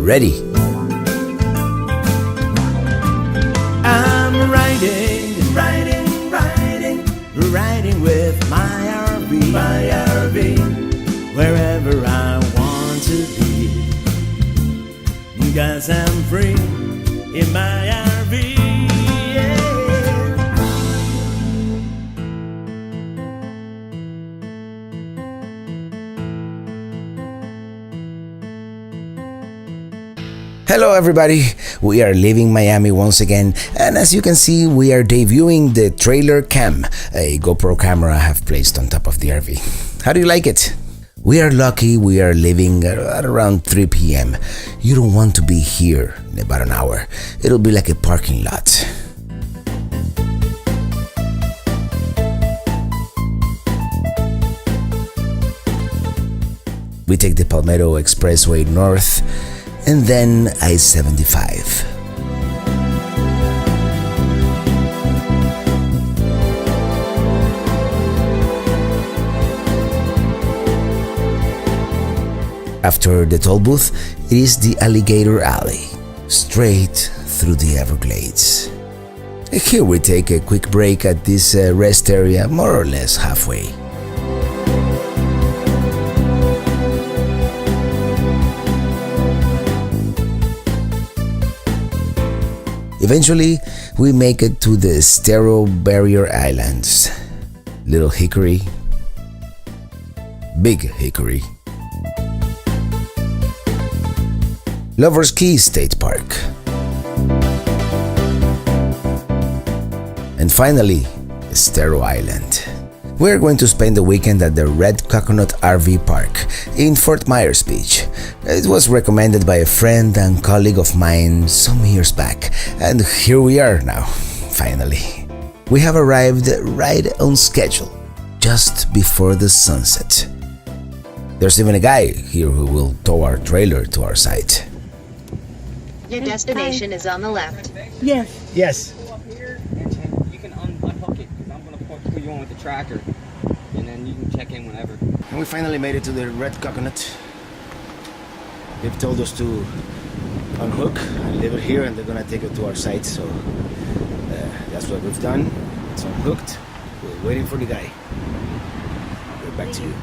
ready. I'm riding with my RV, wherever I want to be. 'Cause I'm free in my RV. Yeah. Hello everybody, we are leaving Miami once again, and as you can see we are debuting the trailer cam, a GoPro camera I have placed on top of the RV. How do you like it? We are lucky we are leaving at around 3 p.m. You don't want to be here in about an hour. It'll be like a parking lot. We take the Palmetto Expressway north and then I-75. After the toll booth, it is the Alligator Alley, straight through the Everglades. Here we take a quick break at this rest area, more or less halfway. Eventually, we make it to the Estero Islands. Little Hickory, Big Hickory, Lover's Key State Park, and finally, Estero Island. We're going to spend the weekend at the Red Coconut RV Park in Fort Myers Beach. It was recommended by a friend and colleague of mine some years back, and here we are now, finally. We have arrived right on schedule, just before the sunset. There's even a guy here who will tow our trailer to our site. Your destination is on the left. Yes. Yes. Go up here and you can unhook it. I'm going to put you on with the tractor, and then you can check in whenever. And we finally made it to the Red Coconut. They've told us to unhook and leave it here, and they're gonna take it to our site. So that's what we've done. It's unhooked. We're waiting for the guy. Get back to you.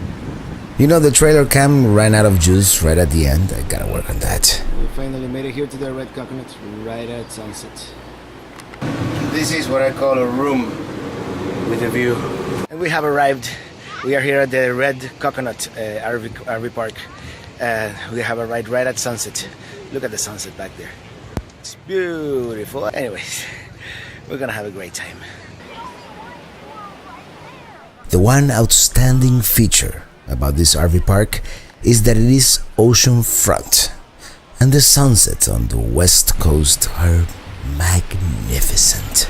You know, the trailer cam ran out of juice right at the end. I gotta work on that. We finally made it here to the Red Coconut right at sunset. This is what I call a room with a view. And we have arrived. We are here at the Red Coconut RV Park. We have arrived right at sunset. Look at the sunset back there. It's beautiful. Anyways, we're gonna have a great time. The one outstanding feature about this RV park is that it is oceanfront, and the sunsets on the west coast are magnificent.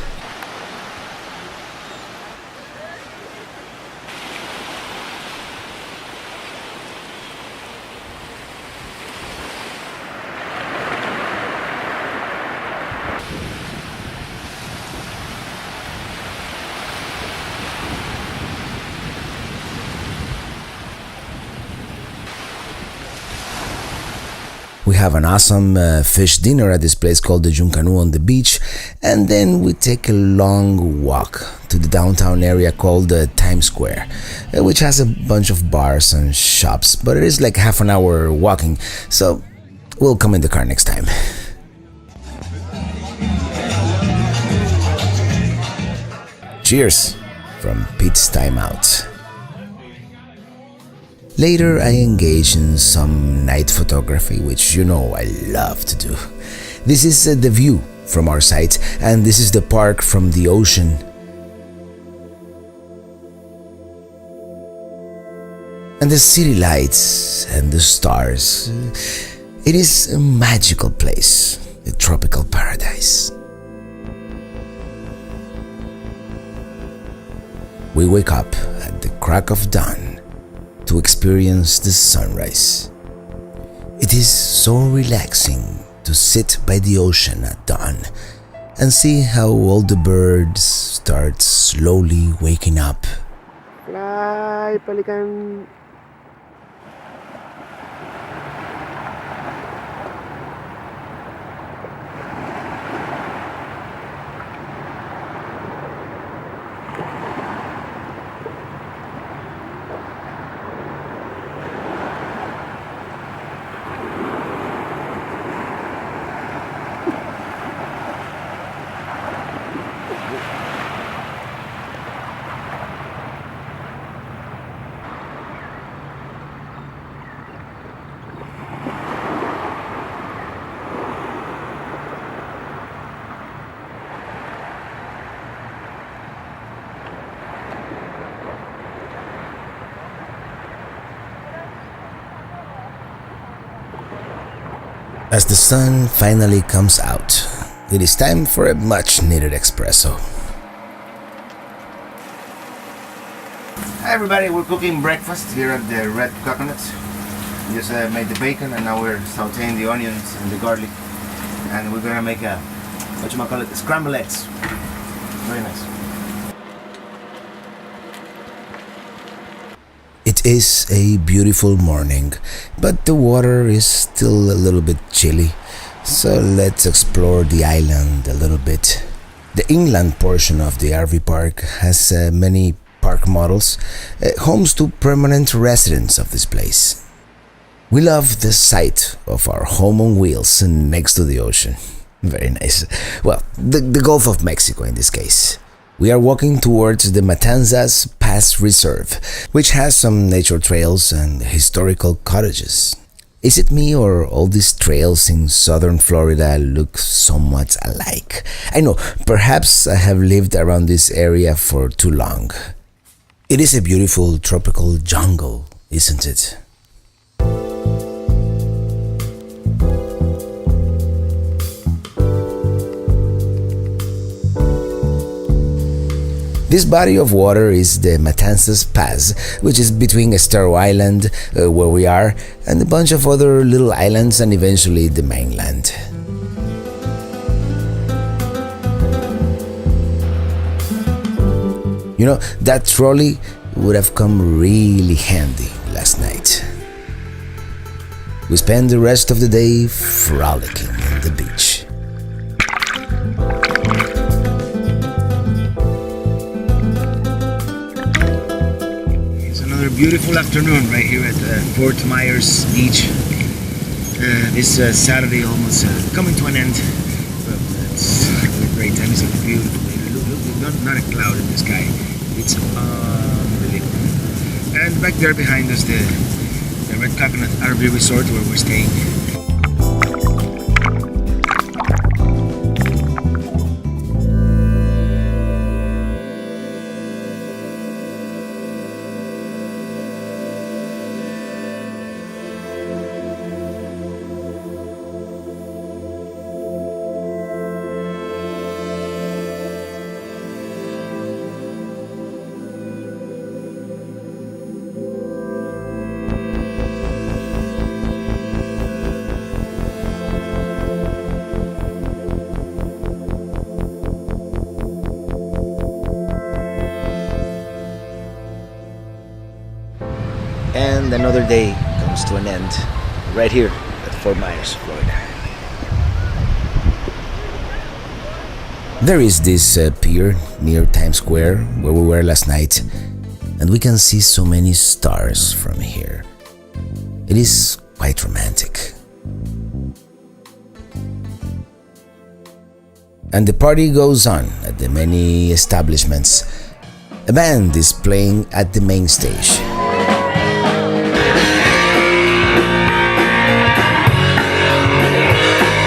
We have an awesome fish dinner at this place called the Juncanu on the beach, and then we take a long walk to the downtown area called Times Square, which has a bunch of bars and shops, but it is like half an hour walking, so we'll come in the car next time. Cheers from Pete's Time Out. Later, I engaged in some night photography, which you know I love to do. This is the view from our site, and this is the park from the ocean. And the city lights and the stars. It is a magical place, a tropical paradise. We wake up at the crack of dawn to experience the sunrise. It is so relaxing to sit by the ocean at dawn and see how all the birds start slowly waking up. Fly, pelican. As the sun finally comes out, it is time for a much needed espresso. Hi everybody, we're cooking breakfast here at the Red Coconut. We just made the bacon and now we're sauteing the onions and the garlic. And we're gonna make a, scrambled eggs. Very nice. It is a beautiful morning, but the water is still a little bit chilly. So let's explore the island a little bit. The inland portion of the RV park has many park models, homes to permanent residents of this place. We love the sight of our home on wheels next to the ocean. Very nice. Well, the Gulf of Mexico in this case. We are walking towards the Matanzas Pass Reserve, which has some nature trails and historical cottages. Is it me or all these trails in southern Florida look somewhat alike? I know, perhaps I have lived around this area for too long. It is a beautiful tropical jungle, isn't it? This body of water is the Matanzas Pass, which is between Estero Island, where we are, and a bunch of other little islands and eventually the mainland. You know, that trolley would have come really handy last night. We spent the rest of the day frolicking on the beach. Another beautiful afternoon right here at Fort Myers Beach. This Saturday almost coming to an end, but it's a great time. It's a beautiful day. Look, not a cloud in the sky. It's unbelievable. And back there behind us, the Red Coconut RV Resort where we're staying. And another day comes to an end right here at Fort Myers, Florida. There is this pier near Times Square where we were last night, and we can see so many stars from here. It is quite romantic. And the party goes on at the many establishments. A band is playing at the main stage.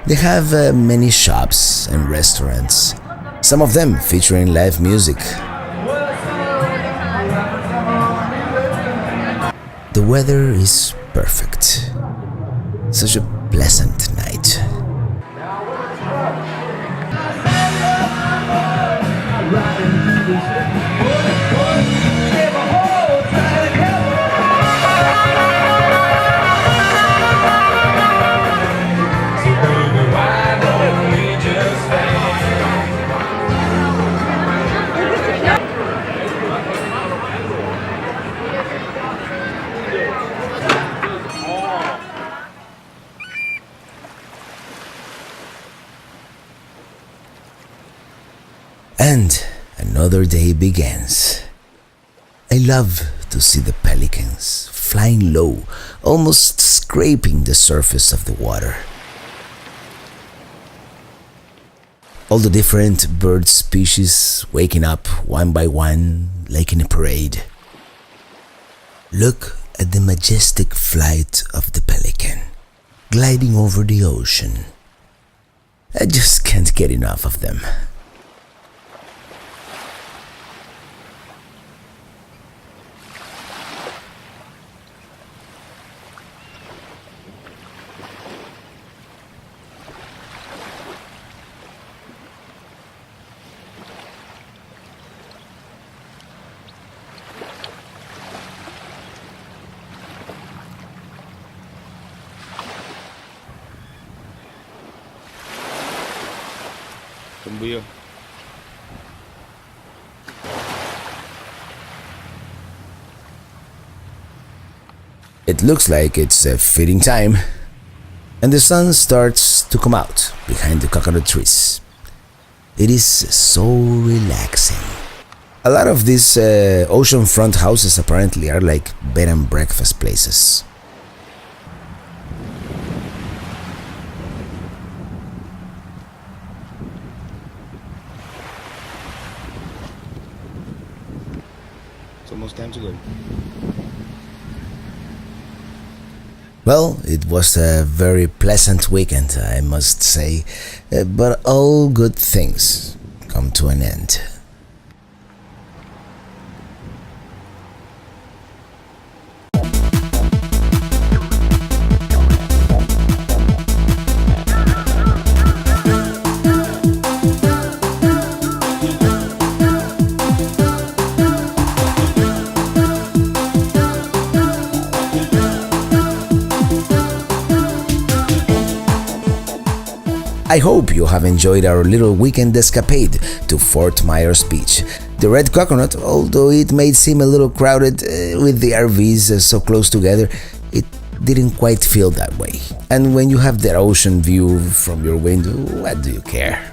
They have many shops and restaurants, some of them featuring live music. The weather is perfect. Such a pleasant night. And another day begins. I love to see the pelicans flying low, almost scraping the surface of the water. All the different bird species waking up one by one, like in a parade. Look at the majestic flight of the pelican, gliding over the ocean. I just can't get enough of them. Cambio. It looks like it's feeding time, and the sun starts to come out behind the coconut trees. It is so relaxing. A lot of these oceanfront houses apparently are like bed and breakfast places. It's almost time to go. Well, it was a very pleasant weekend, I must say, but all good things come to an end. I hope you have enjoyed our little weekend escapade to Fort Myers Beach. The Red Coconut, although it may seem a little crowded with the RVs so close together, it didn't quite feel that way. And when you have that ocean view from your window, what do you care?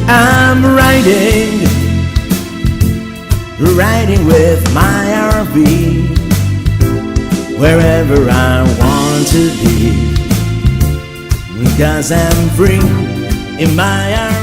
I'm riding with my RV wherever I want to be, because I'm free in my RV.